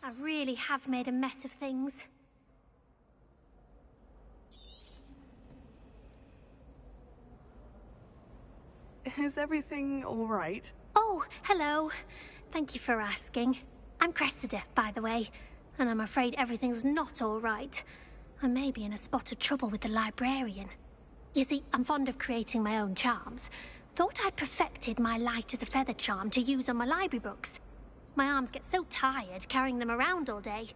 I really have made a mess of things. Is everything all right? Oh, hello. Thank you for asking. I'm Cressida, by the way, and I'm afraid everything's not all right. I may be in a spot of trouble with the librarian. You see, I'm fond of creating my own charms. Thought I'd perfected my light as a feather charm to use on my library books. My arms get so tired carrying them around all day.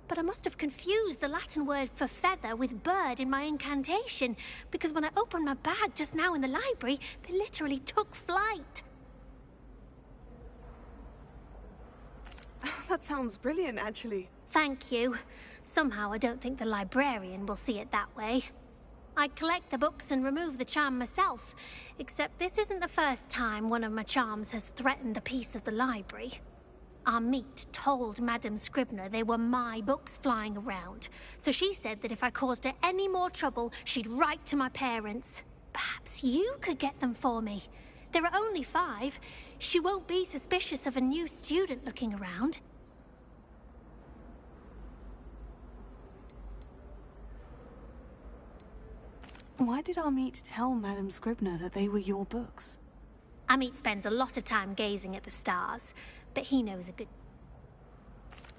But I must have confused the Latin word for feather with bird in my incantation, because when I opened my bag just now in the library, they literally took flight. That sounds brilliant, actually. Thank you. Somehow I don't think the librarian will see it that way. I collect the books and remove the charm myself, except this isn't the first time one of my charms has threatened the peace of the library. Amit told Madame Scribner they were my books flying around, so she said that if I caused her any more trouble, she'd write to my parents. Perhaps you could get them for me. There are only 5. She won't be suspicious of a new student looking around. Why did Amit tell Madame Scribner that they were your books? Amit spends a lot of time gazing at the stars, but he knows a good...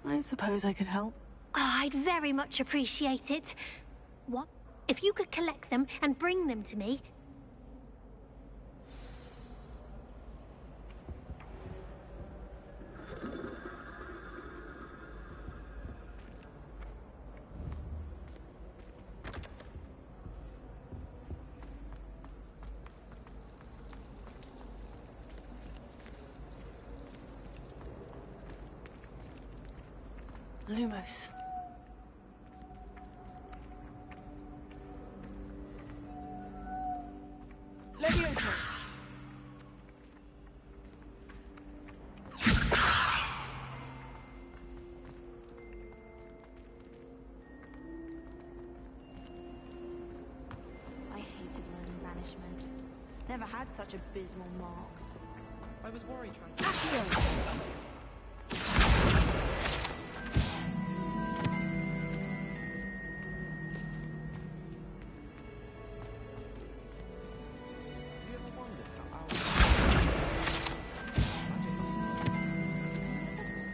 I suppose I could help. Oh, I'd very much appreciate it. What? If you could collect them and bring them to me... Lumos. Leviosa! I hated learning banishment. Never had such abysmal marks. I was worried trying to...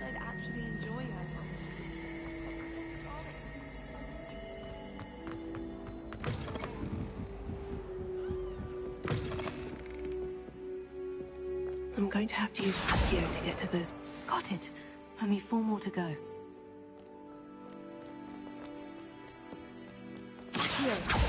I'd actually enjoy her. I'm going to have to use Accio to get to those... Got it! Only 4 more to go. Accio!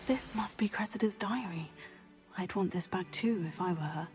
This must be Cressida's diary. I'd want this back too if I were her.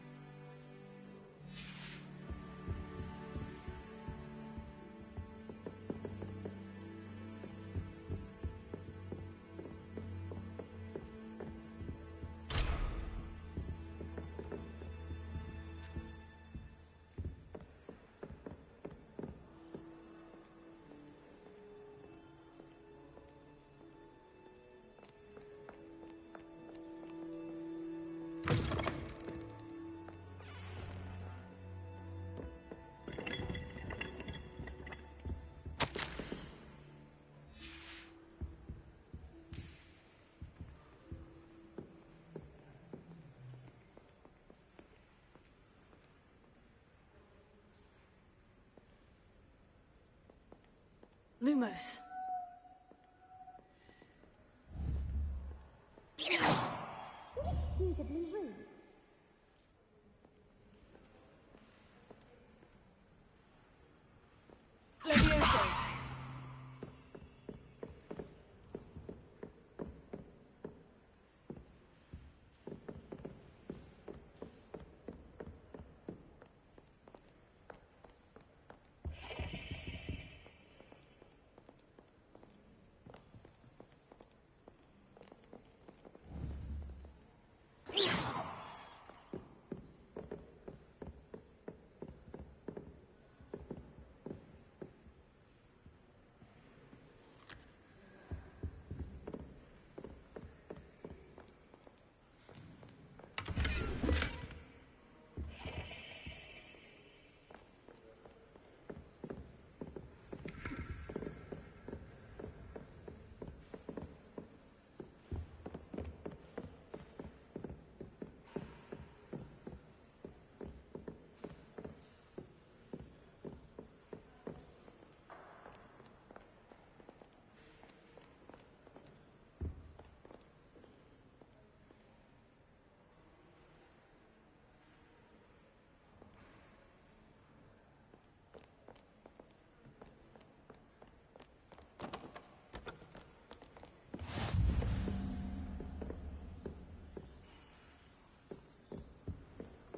Lumos. Levioso.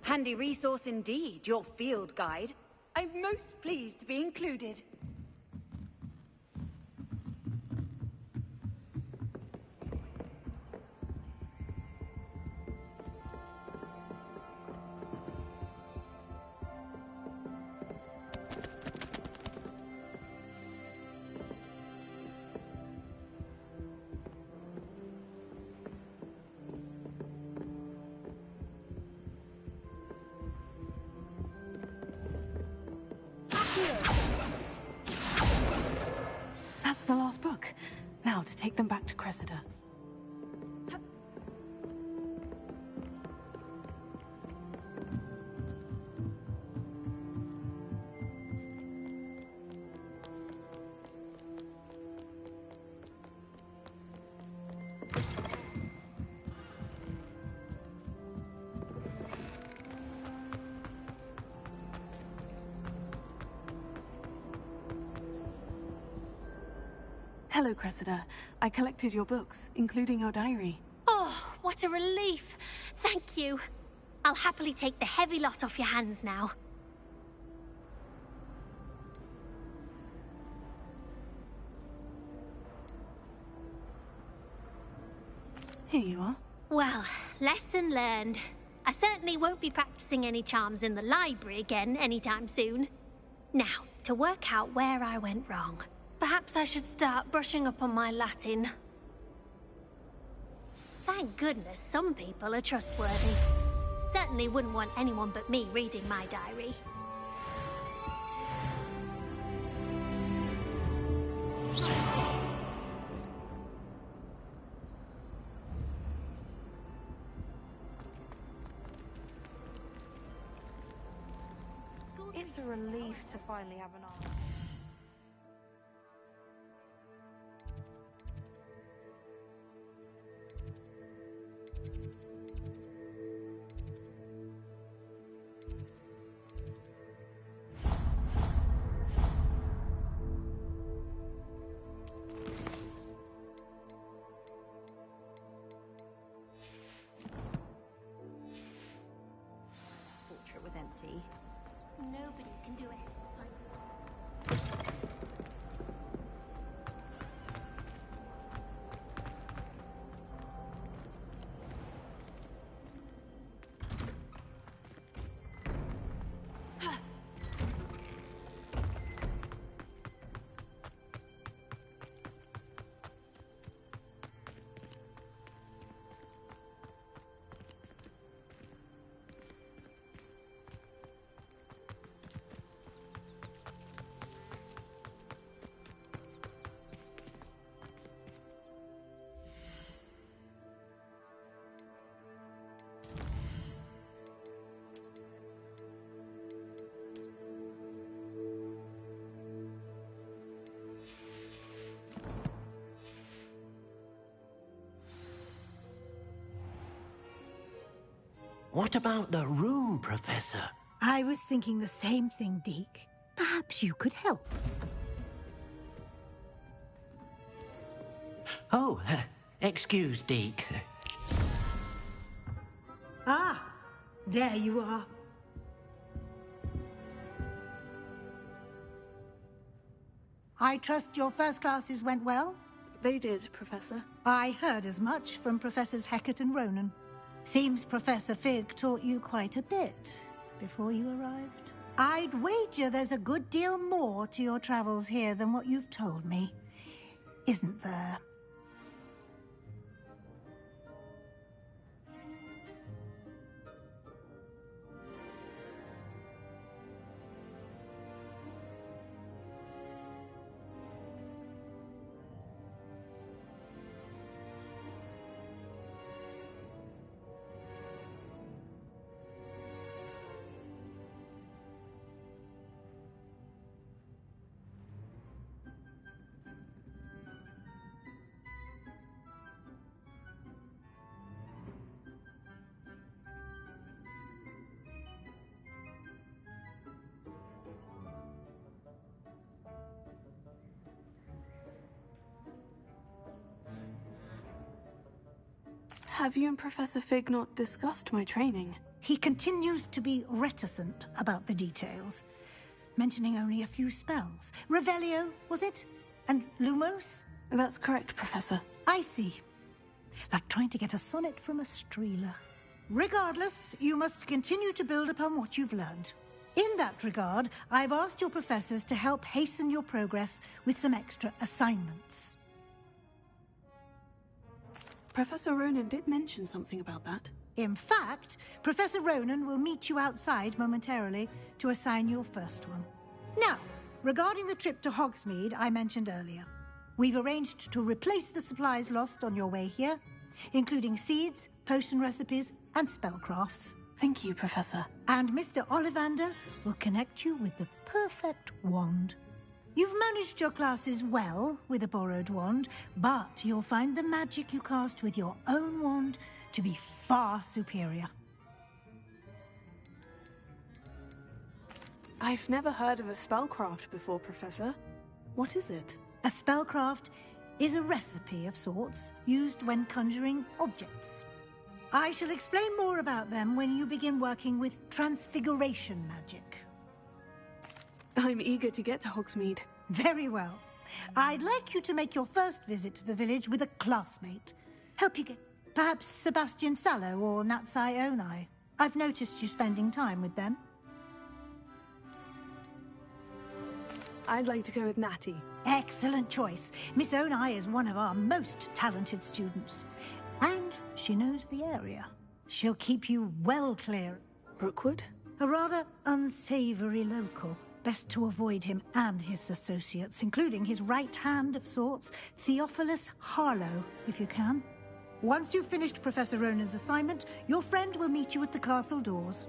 Handy resource indeed, your field guide. I'm most pleased to be included. That's the last book. Now to take them back to Cressida. Hello, Cressida. I collected your books, including your diary. Oh, what a relief. Thank you. I'll happily take the heavy lot off your hands now. Here you are. Well, lesson learned. I certainly won't be practicing any charms in the library again anytime soon. Now, to work out where I went wrong. Perhaps I should start brushing up on my Latin. Thank goodness some people are trustworthy. Certainly wouldn't want anyone but me reading my diary. It's a relief to finally have an eye. Portrait was empty. Nobody can do it. What about the room, Professor? I was thinking the same thing, Deke. Perhaps you could help. Oh, excuse, Deke. Ah, there you are. I trust your first classes went well? They did, Professor. I heard as much from Professors Hecat and Ronan. Seems Professor Fig taught you quite a bit before you arrived. I'd wager there's a good deal more to your travels here than what you've told me. Isn't there? Have you and Professor Fig not discussed my training? He continues to be reticent about the details, mentioning only a few spells. Revelio, was it? And Lumos? That's correct, Professor. I see. Like trying to get a sonnet from a Streeler. Regardless, you must continue to build upon what you've learned. In that regard, I've asked your professors to help hasten your progress with some extra assignments. Professor Ronan did mention something about that. In fact, Professor Ronan will meet you outside momentarily to assign your first one. Now, regarding the trip to Hogsmeade I mentioned earlier, we've arranged to replace the supplies lost on your way here, including seeds, potion recipes, and spellcrafts. Thank you, Professor. And Mr. Ollivander will connect you with the perfect wand. You've managed your classes well with a borrowed wand, but you'll find the magic you cast with your own wand to be far superior. I've never heard of a spellcraft before, Professor. What is it? A spellcraft is a recipe of sorts used when conjuring objects. I shall explain more about them when you begin working with transfiguration magic. I'm eager to get to Hogsmeade. Very well. I'd like you to make your first visit to the village with a classmate. Help you get perhaps Sebastian Sallow or Natsai Onai. I've noticed you spending time with them. I'd like to go with Natty. Excellent choice. Miss Onai is one of our most talented students. And she knows the area. She'll keep you well clear. Rookwood? A rather unsavory local. Best to avoid him and his associates, including his right hand of sorts, Theophilus Harlow, if you can. Once you've finished Professor Ronan's assignment, your friend will meet you at the castle doors.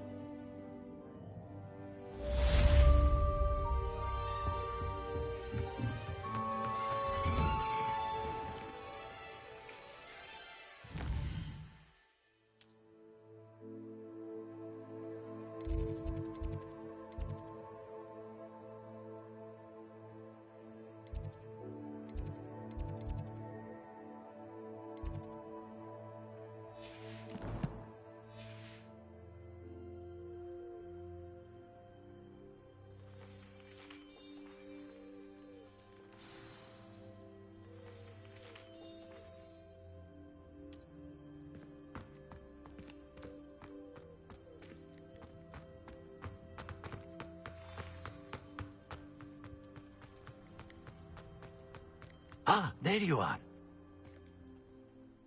Ah, there you are.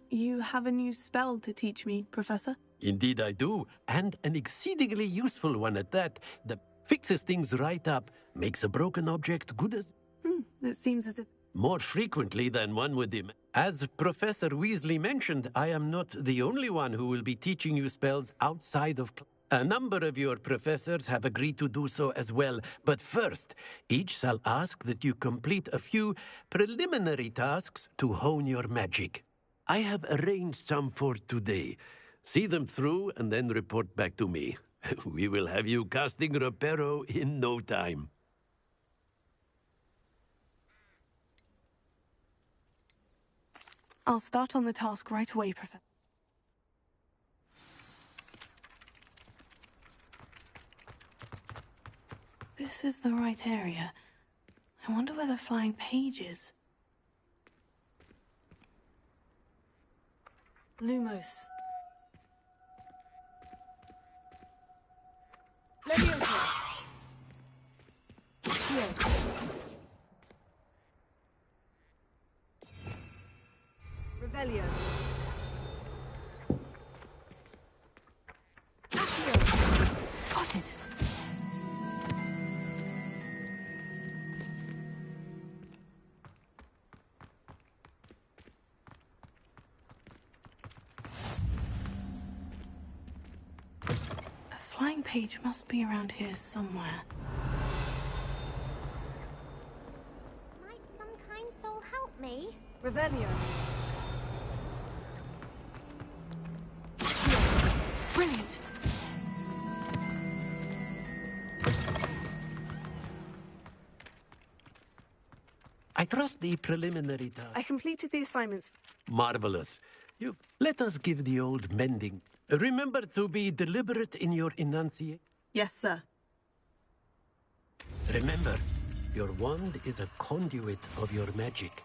You have a new spell to teach me, Professor? Indeed I do, and an exceedingly useful one at that. That fixes things right up, makes a broken object good as... It seems as if... More frequently than one would imagine. As Professor Weasley mentioned, I am not the only one who will be teaching you spells outside of class. A number of your professors have agreed to do so as well, but first, each shall ask that you complete a few preliminary tasks to hone your magic. I have arranged some for today. See them through and then report back to me. We will have you casting Reparo in no time. I'll start on the task right away, Professor. This is the right area. I wonder where the flying page is. Lumos. Leviosa. Here. Revelio. Got it. A flying page must be around here somewhere. Might some kind soul help me? Revelio. Brilliant! I trust the preliminary task. I completed the assignments. Marvelous. Let us give the old mending. Remember to be deliberate in your enunciation. Yes, sir. Remember, your wand is a conduit of your magic.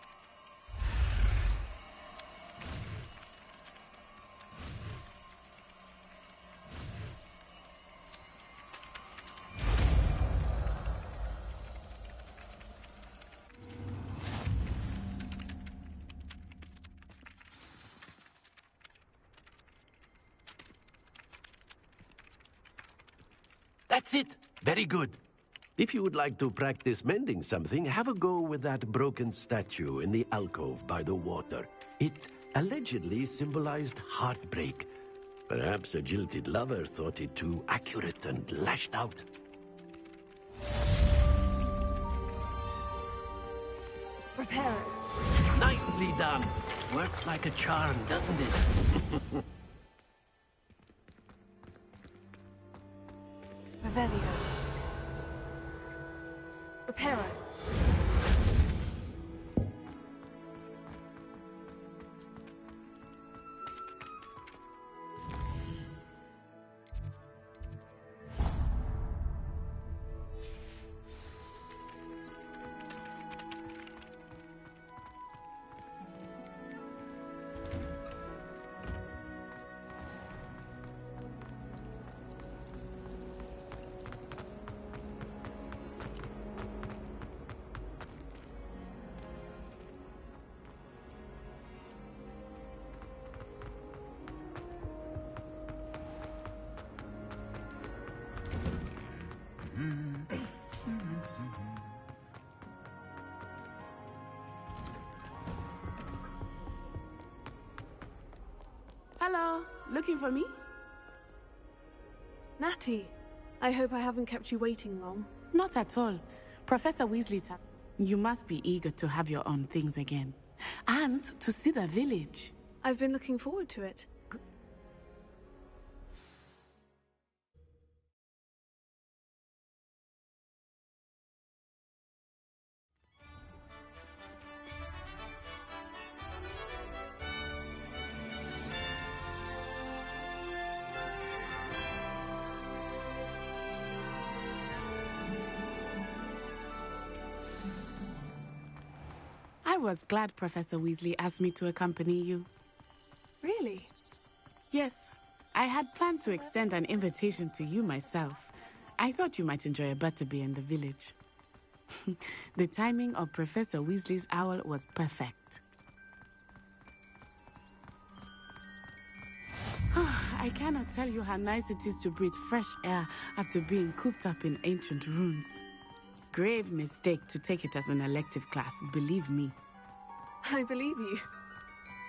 That's it. Very good. If you would like to practice mending something, have a go with that broken statue in the alcove by the water. It allegedly symbolized heartbreak. Perhaps a jilted lover thought it too accurate and lashed out. Reparo. Nicely done. Works like a charm, doesn't it? Revelio. Reparo. Hello, looking for me? Natty, I hope I haven't kept you waiting long. Not at all. Professor Weasley, you must be eager to have your own things again. And to see the village. I've been looking forward to it. I was glad Professor Weasley asked me to accompany you. Really? Yes, I had planned to extend an invitation to you myself. I thought you might enjoy a butterbeer in the village. The timing of Professor Weasley's owl was perfect. I cannot tell you how nice it is to breathe fresh air after being cooped up in ancient ruins. Grave mistake to take it as an elective class, believe me. I believe you.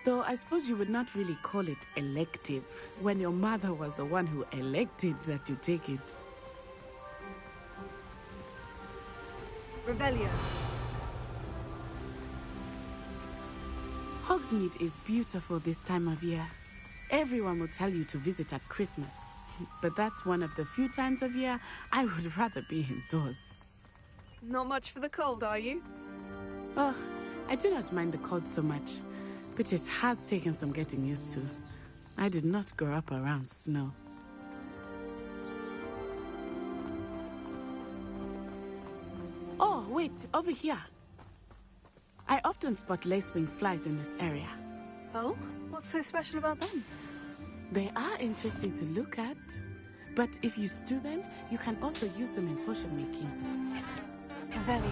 Though I suppose you would not really call it elective when your mother was the one who elected that you take it. Revelio. Hogsmeade is beautiful this time of year. Everyone will tell you to visit at Christmas. But that's one of the few times of year I would rather be indoors. Not much for the cold, are you? Oh, I do not mind the cold so much, but it has taken some getting used to. I did not grow up around snow. Oh, wait, over here. I often spot lacewing flies in this area. Oh? What's so special about them? They are interesting to look at, but if you stew them, you can also use them in potion making. Revelio.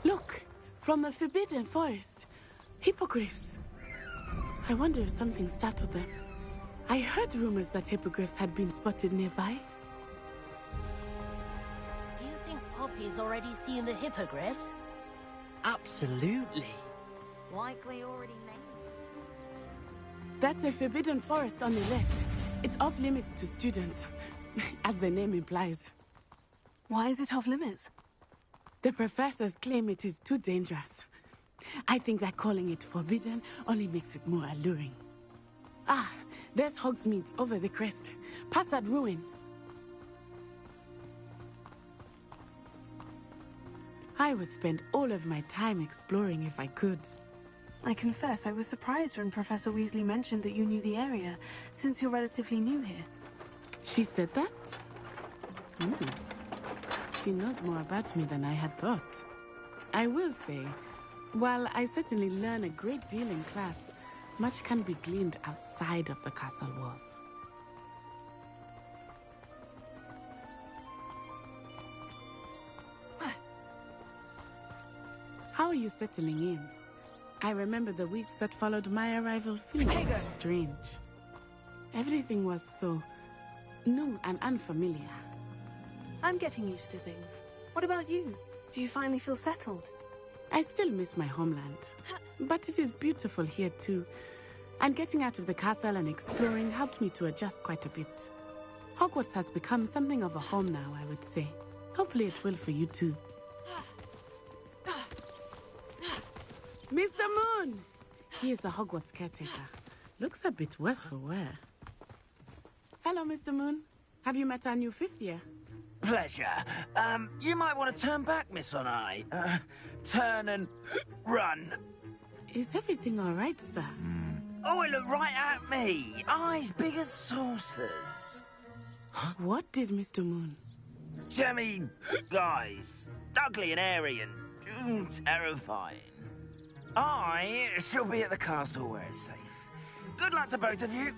Look, from the Forbidden Forest. Hippogriffs. I wonder if something startled them. I heard rumors that hippogriffs had been spotted nearby. Do you think Poppy's already seen the hippogriffs? Absolutely. Likely already named. That's the Forbidden Forest on the left. It's off limits to students, as the name implies. Why is it off limits? The professors claim it is too dangerous. I think that calling it forbidden only makes it more alluring. Ah, there's Hogsmeade over the crest, past that ruin. I would spend all of my time exploring if I could. I confess I was surprised when Professor Weasley mentioned that you knew the area, since you're relatively new here. She said that? She knows more about me than I had thought. I will say, while I certainly learn a great deal in class, much can be gleaned outside of the castle walls. How are you settling in? I remember the weeks that followed my arrival feeling strange. Everything was so new and unfamiliar. I'm getting used to things. What about you? Do you finally feel settled? I still miss my homeland, but it is beautiful here too. And getting out of the castle and exploring helped me to adjust quite a bit. Hogwarts has become something of a home now, I would say. Hopefully it will for you too. Mr. Moon! He is the Hogwarts caretaker. Looks a bit worse for wear. Hello, Mr. Moon. Have you met our new fifth year? Pleasure. You might want to turn back, Miss Onai. Turn and run. Is everything all right, sir? Oh, it looked right at me. Eyes big as saucers. What did Mr. Moon? Jemmy, guys. Ugly and airy and terrifying. I shall be at the castle where it's safe. Good luck to both of you.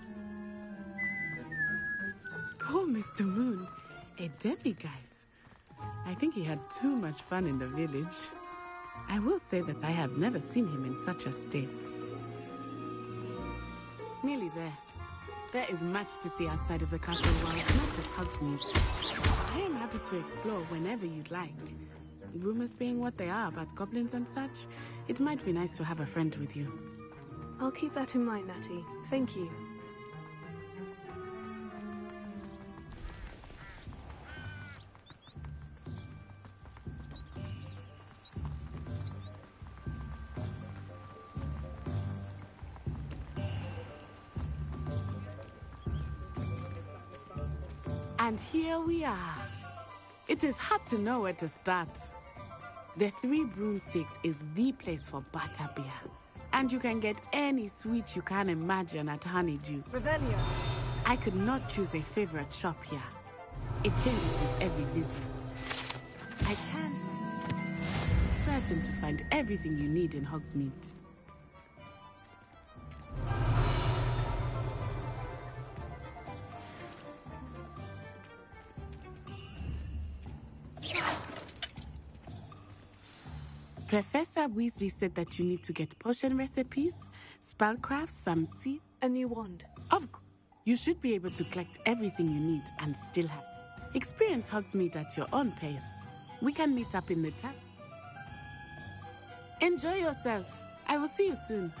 Poor Mr. Moon. A demiguise. I think he had too much fun in the village. I will say that I have never seen him in such a state. Nearly there. There is much to see outside of the castle walls, not just Hogsmeade. I am happy to explore whenever you'd like. Rumors being what they are about goblins and such, it might be nice to have a friend with you. I'll keep that in mind, Natty. Thank you. And here we are. It is hard to know where to start. The Three Broomsticks is the place for butterbeer. And you can get any sweet you can imagine at Honeydew. Revelio. I could not choose a favorite shop here. It changes with every visit. I can certain to find everything you need in Hogsmeade. Professor Weasley said that you need to get potion recipes, spellcrafts, some seed. A new wand. You should be able to collect everything you need and still have. Experience Hogsmeade at your own pace. We can meet up in the town. Enjoy yourself. I will see you soon.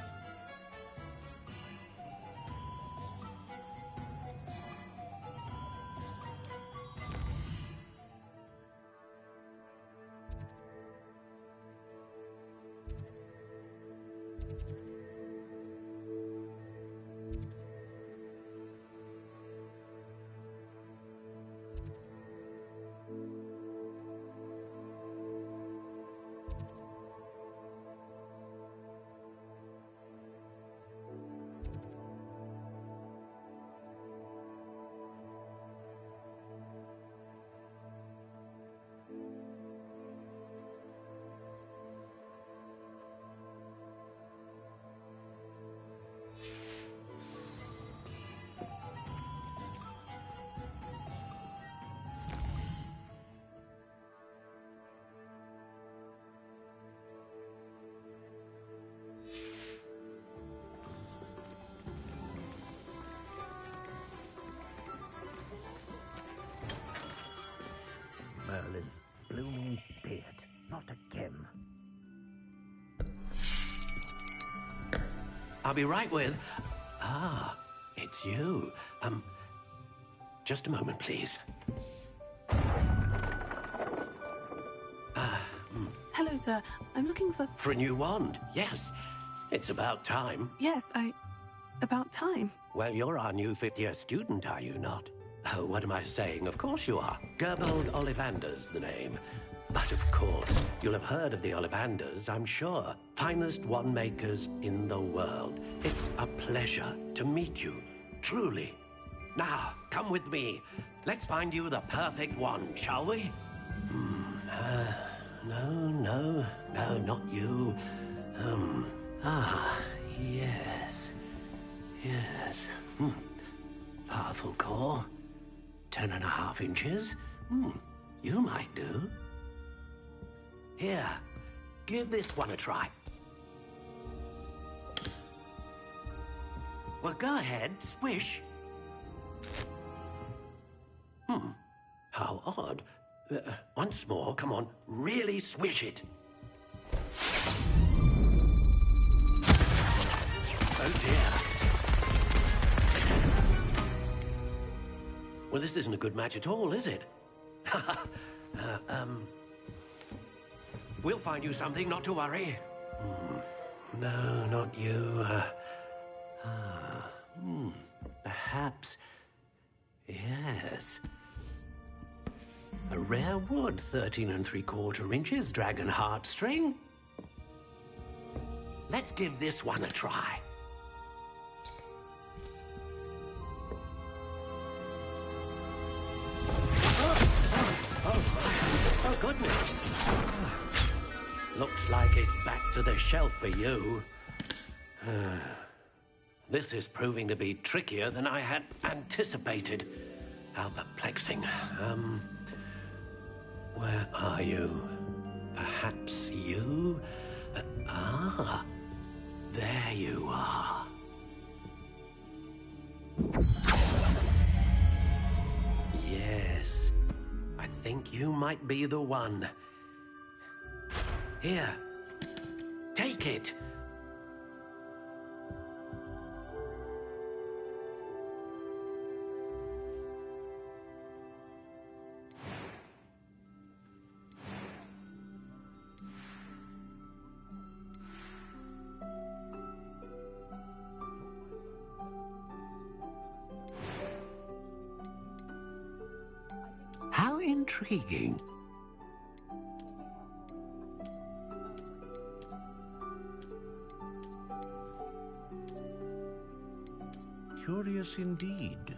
blooming beard. Not again. I'll be right with... Ah, it's you. Just a moment, please. Hello, sir. I'm looking for... For a new wand, yes. It's about time. Yes, about time. Well, you're our new fifth-year student, are you not? Oh, what am I saying? Of course you are. Gerbold Ollivander's the name. But of course, you'll have heard of the Ollivanders, I'm sure. Finest wand makers in the world. It's a pleasure to meet you, truly. Now, come with me. Let's find you the perfect wand, shall we? No, not you. Yes. Yes. Powerful core. 10.5 inches. You might do. Here, give this one a try. Well, go ahead, swish. How odd. Once more, come on, really swish it. Oh dear. Well, this isn't a good match at all, is it? We'll find you something, not to worry. No, not you. Perhaps... Yes. A rare wood, 13 3/4 inches, dragon heartstring. Let's give this one a try. Oh, goodness. Looks like it's back to the shelf for you. This is proving to be trickier than I had anticipated. How perplexing. Where are you? Perhaps you? There you are. Yes, I think you might be the one. Here, take it. How intriguing. Curious indeed.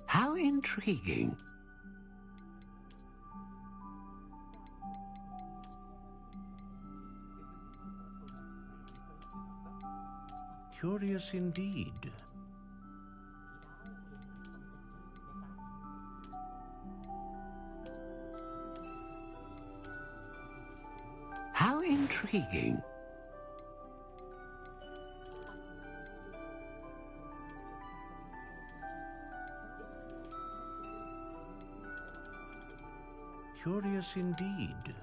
How intriguing. Curious indeed. How intriguing. Curious indeed.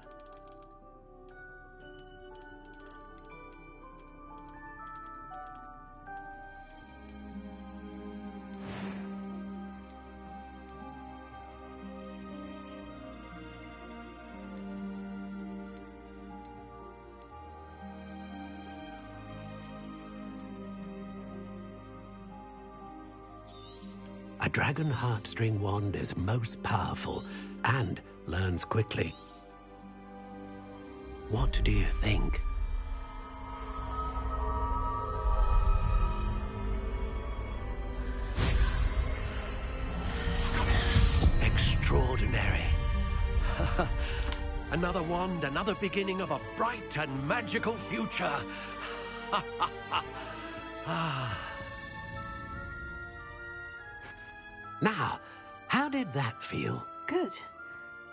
A dragon heartstring wand is most powerful and learns quickly. What do you think? Extraordinary. Another wand, another beginning of a bright and magical future. Now, how did that feel? Good.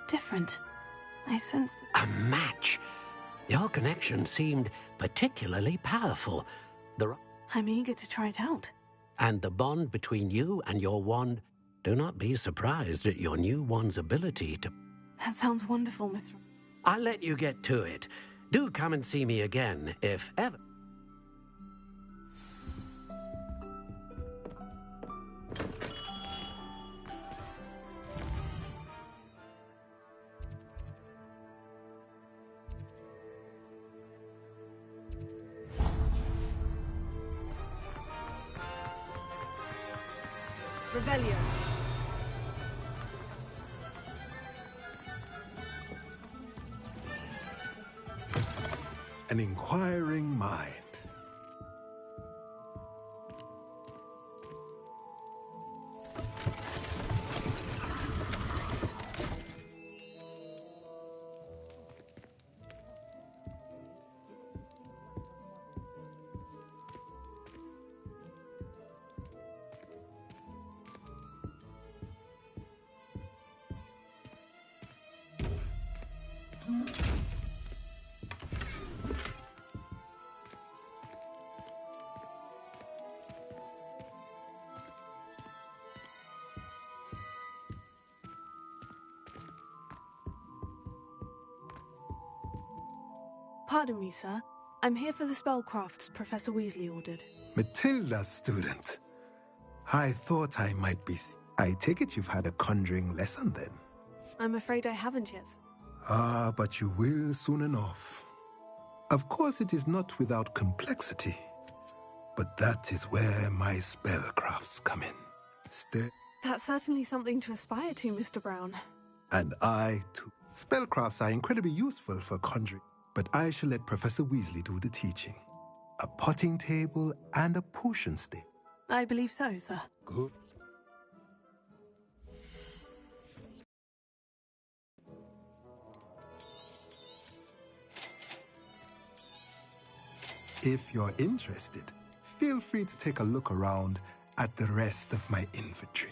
Different. I sensed... A match. Your connection seemed particularly powerful. I'm eager to try it out. And the bond between you and your wand, do not be surprised at your new wand's ability to... That sounds wonderful, Miss... I'll let you get to it. Do come and see me again, if ever. Revelio. An inquiring mind. Pardon me, sir. I'm here for the spellcrafts Professor Weasley ordered. Matilda's student. I thought I might be... I take it you've had a conjuring lesson then? I'm afraid I haven't yet. Ah, but you will soon enough. Of course, it is not without complexity. But that is where my spellcrafts come in. That's certainly something to aspire to, Mr. Brown. And I, too. Spellcrafts are incredibly useful for conjuring, but I shall let Professor Weasley do the teaching. A potting table and a potion stick. I believe so, sir. Good. If you're interested, feel free to take a look around at the rest of my inventory.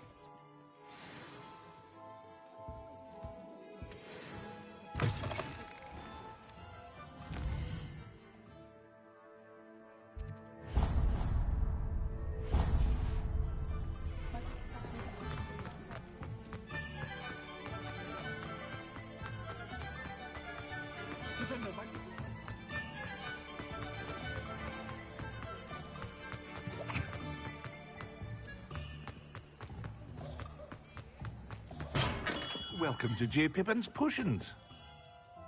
Welcome to J. Pippin's Potions.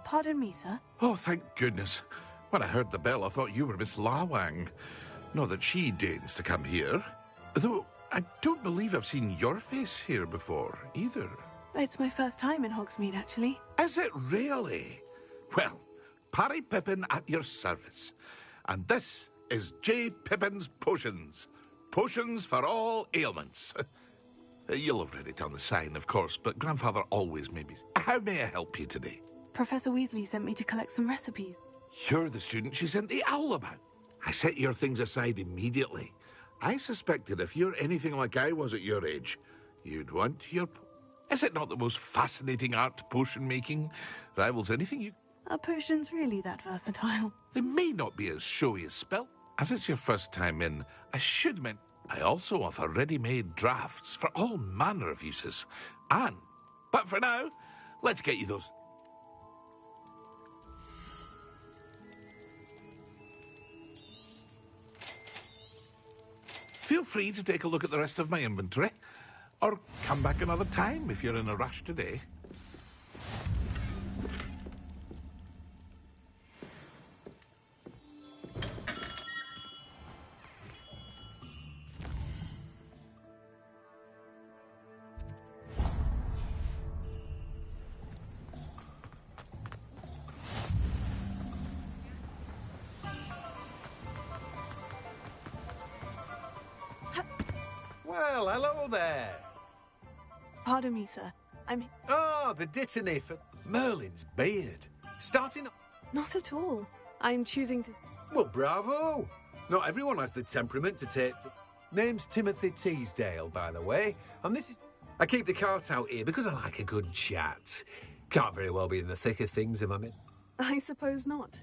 Pardon me, sir. Oh, thank goodness. When I heard the bell, I thought you were Miss Lawang. Not that she deigns to come here. Though, I don't believe I've seen your face here before, either. It's my first time in Hogsmeade, actually. Is it really? Well, Parry Pippin at your service. And this is J. Pippin's Potions. Potions for all ailments. You'll have read it on the sign, of course, but Grandfather always made me... How may I help you today? Professor Weasley sent me to collect some recipes. You're the student she sent the owl about. I set your things aside immediately. I suspected if you're anything like I was at your age, you'd want your... Is it not the most fascinating art, potion making? Rivals anything you... Are potions really that versatile? They may not be as showy as spell. As it's your first time in, I should mention... I also offer ready-made drafts for all manner of uses. But for now, let's get you those. Feel free to take a look at the rest of my inventory, or come back another time if you're in a rush today. Well, hello there. Pardon me, sir. Oh, the dittany for Merlin's beard. Starting... Not at all. I'm choosing to... Well, bravo. Not everyone has the temperament to take... Name's Timothy Teasdale, by the way. And this is... I keep the cart out here because I like a good chat. Can't very well be in the thick of things if I'm in... I suppose not.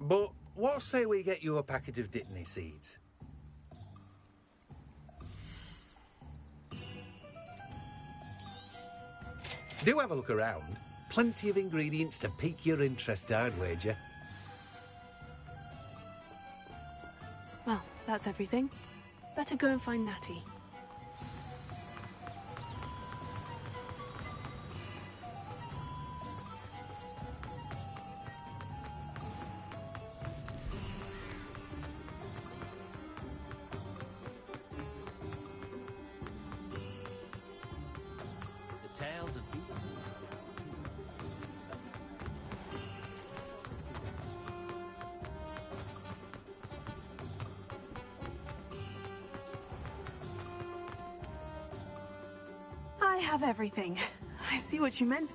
But what say we get you a packet of dittany seeds? Do have a look around. Plenty of ingredients to pique your interest, I'd wager. Well, that's everything. Better go and find Natty. I have everything. I see what you meant.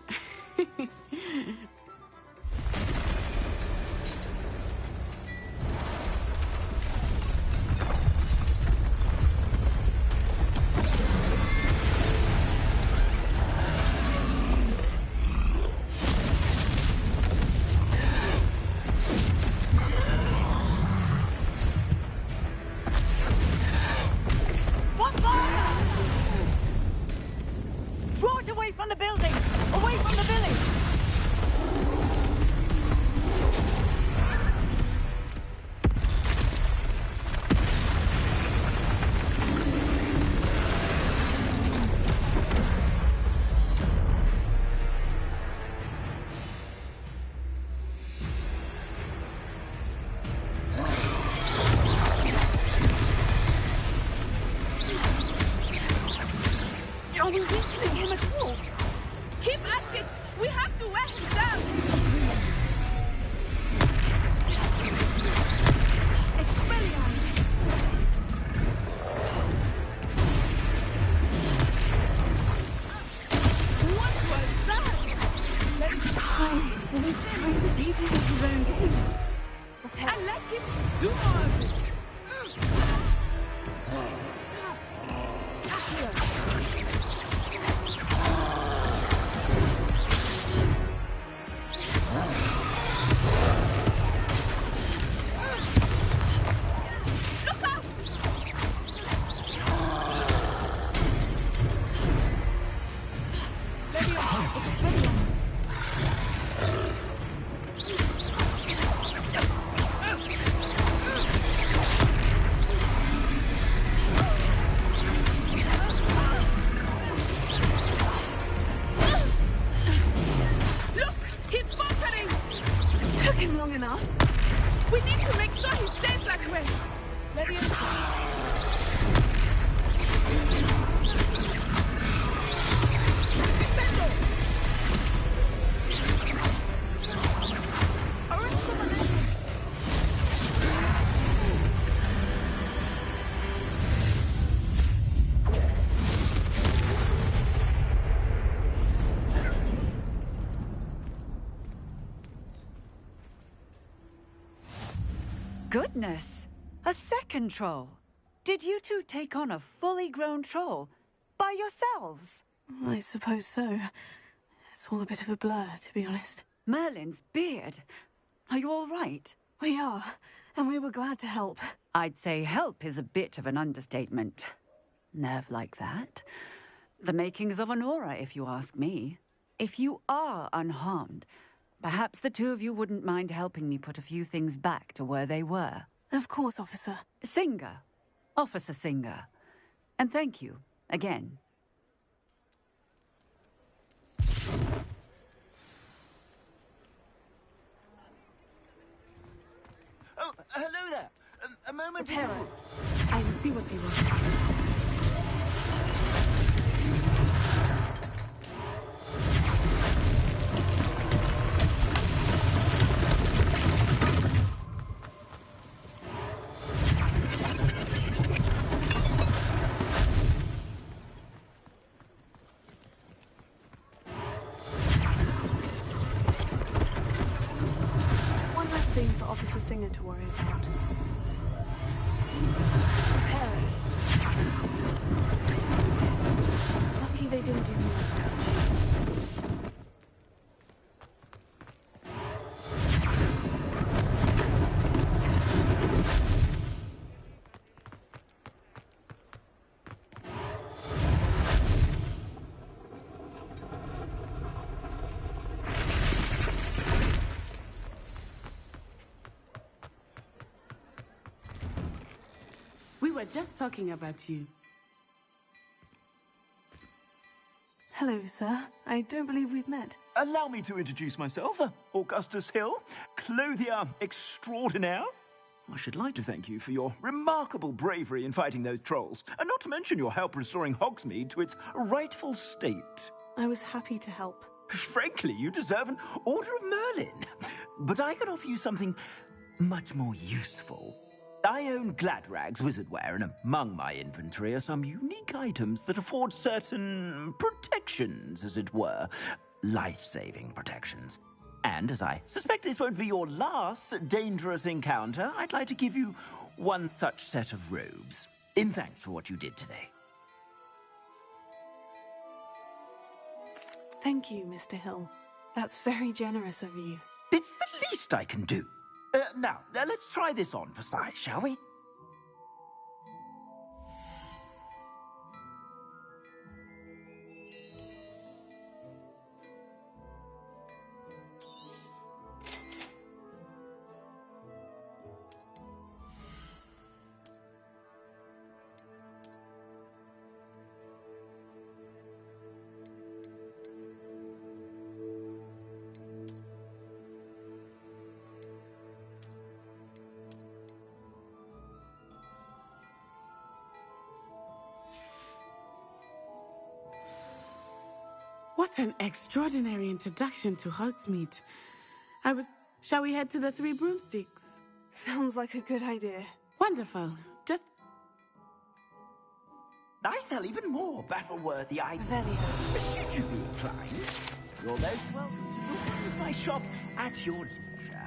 Draw it away from the building! Away from the village! Are we weakening him at all? Keep at it! We have to wear him down! Expelliarmus! What was that? Let him try. He's trying to beat him at his own game. And let him do more of it! We need to make sure he stays that way. Goodness! A second troll! Did you two take on a fully grown troll? By yourselves? I suppose so. It's all a bit of a blur, to be honest. Merlin's beard. Are you all right? We are, and we were glad to help. I'd say help is a bit of an understatement. Nerve like that. The makings of an aura, if you ask me. If you are unharmed, perhaps the two of you wouldn't mind helping me put a few things back to where they were. Of course, officer. Singer. Officer Singer. And thank you, again. Oh, hello there. A moment. Reparo. I will see what he wants. One last thing for Officer Singer to worry about. Prepare it. Lucky they didn't do me much. were just talking about you. Hello, sir. I don't believe we've met. Allow me to introduce myself, Augustus Hill, clothier extraordinaire. I should like to thank you for your remarkable bravery in fighting those trolls, and not to mention your help restoring Hogsmeade to its rightful state. I was happy to help. Frankly, you deserve an Order of Merlin. But I can offer you something much more useful. I own Gladrag's wizardware, and among my inventory are some unique items that afford certain protections, as it were. Life-saving protections. And as I suspect this won't be your last dangerous encounter, I'd like to give you one such set of robes, in thanks for what you did today. Thank you, Mr. Hill. That's very generous of you. It's the least I can do. Now, let's try this on for size, shall we? What an extraordinary introduction to Hogsmeade. Shall we head to the Three Broomsticks? Sounds like a good idea. Wonderful. Just... I sell even more battle-worthy items. Should you be inclined, you're most welcome to use my shop at your leisure.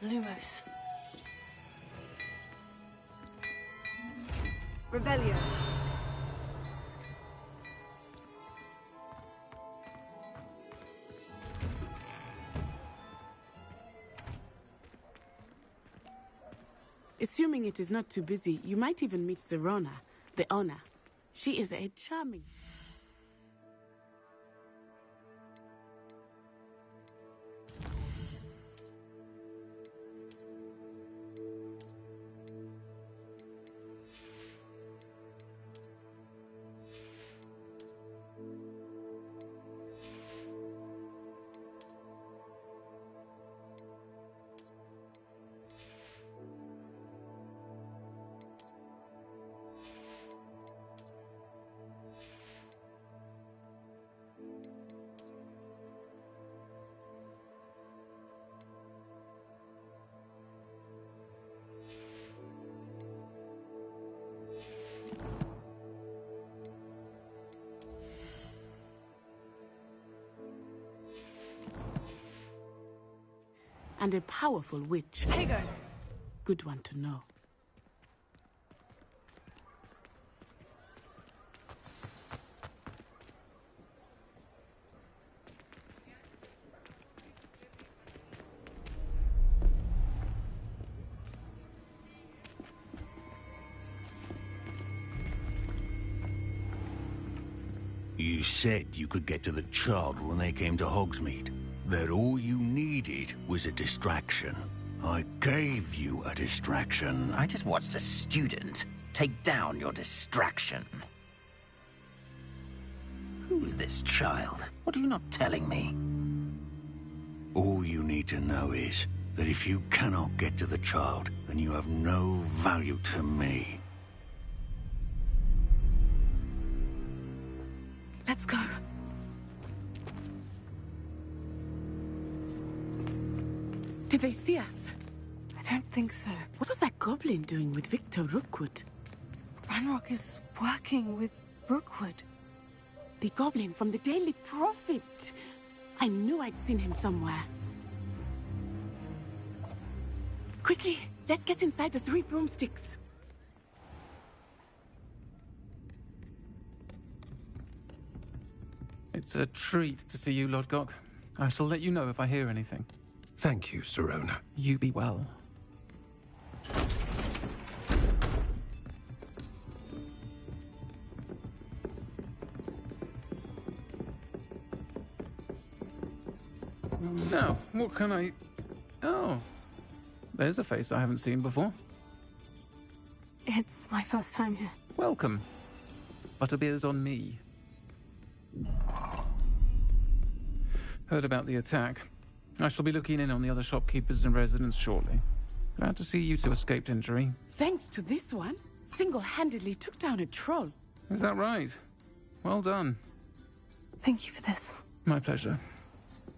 Lumos. Revelio. Assuming it is not too busy, you might even meet Sirona, the owner. She is a charming... and a powerful witch. Tego. Good one to know. You said you could get to the child when they came to Hogsmeade. That all you needed was a distraction. I gave you a distraction. I just watched a student take down your distraction. Who's this child? What are you not telling me? All you need to know is that if you cannot get to the child, then you have no value to me. Let's go. Did they see us? I don't think so. What was that goblin doing with Victor Rookwood? Ranrock is working with Rookwood. The goblin from the Daily Prophet. I knew I'd seen him somewhere. Quickly, let's get inside the Three Broomsticks. It's a treat to see you, Lodgok. I shall let you know if I hear anything. Thank you, Sirona. You be well. What can I... Oh, there's a face I haven't seen before. It's my first time here. Welcome. Butterbeer's on me. Heard about the attack. I shall be looking in on the other shopkeepers and residents shortly. Glad to see you two escaped injury. Thanks to this one, single-handedly took down a troll. Is that right? Well done. Thank you for this. My pleasure.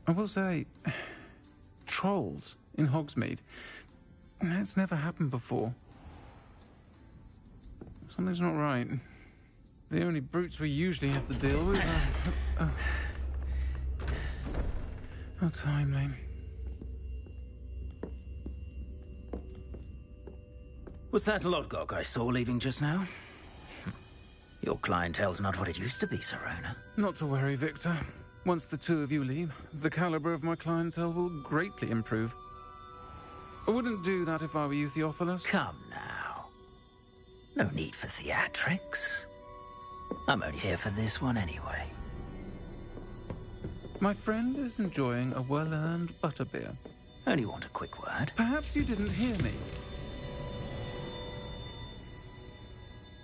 I will say, trolls in Hogsmeade. That's never happened before. Something's not right. The only brutes we usually have to deal with are... How timely. Was that Lodgok I saw leaving just now? Your clientele's not what it used to be, Sirona. Not to worry, Victor. Once the two of you leave, the caliber of my clientele will greatly improve. I wouldn't do that if I were you, Theophilus. Come now. No need for theatrics. I'm only here for this one anyway. My friend is enjoying a well-earned butterbeer. Only want a quick word. Perhaps you didn't hear me.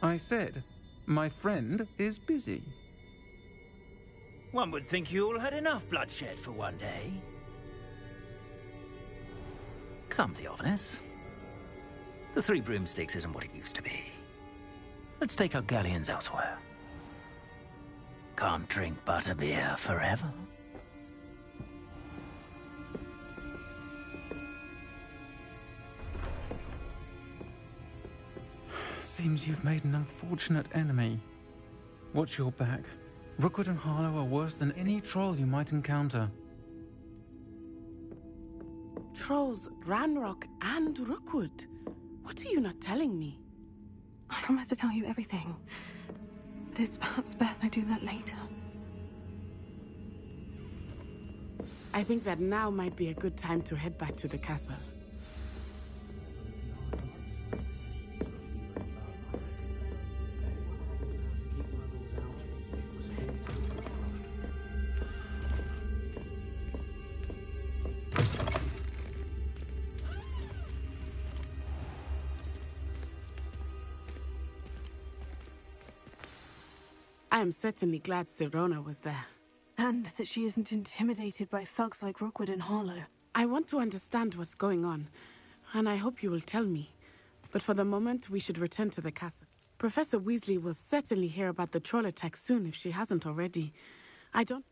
I said, my friend is busy. One would think you all had enough bloodshed for one day. Come, Theophilus. The Three Broomsticks isn't what it used to be. Let's take our galleons elsewhere. Can't drink butterbeer forever. Seems you've made an unfortunate enemy. Watch your back. Rookwood and Harlow are worse than any troll you might encounter. Trolls, Ranrock, and Rookwood. What are you not telling me? I promise to tell you everything. But it's perhaps best I do that later. I think that now might be a good time to head back to the castle. I am certainly glad Sirona was there. And that she isn't intimidated by thugs like Rookwood and Harlow. I want to understand what's going on, and I hope you will tell me. But for the moment, we should return to the castle. Professor Weasley will certainly hear about the troll attack soon if she hasn't already. I don't...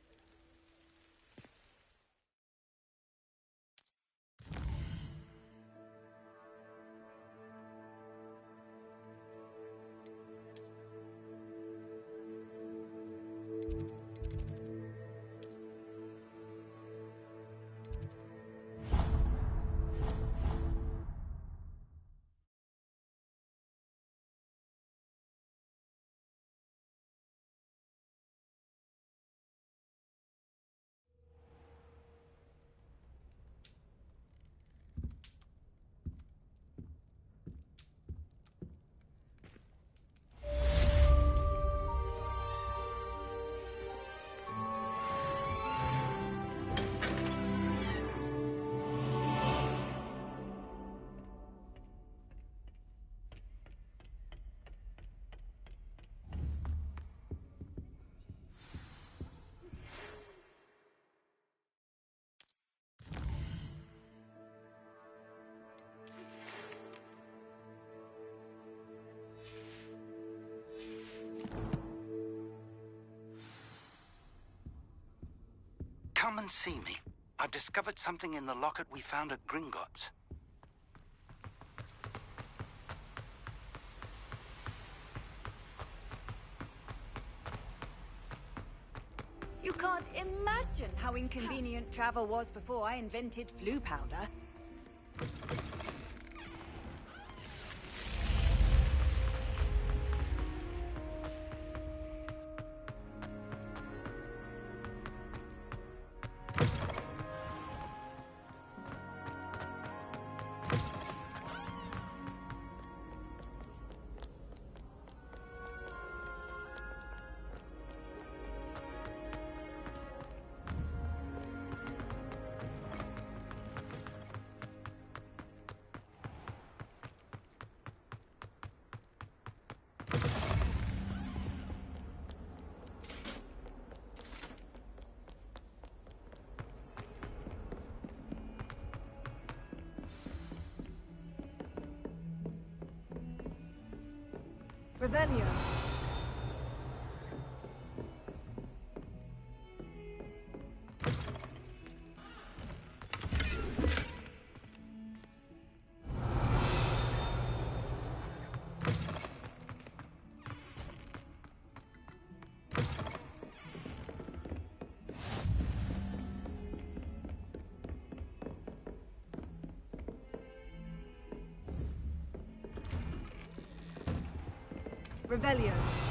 Come and see me. I've discovered something in the locket we found at Gringotts. You can't imagine how inconvenient travel was before I invented flu powder. Revelio. Revelio.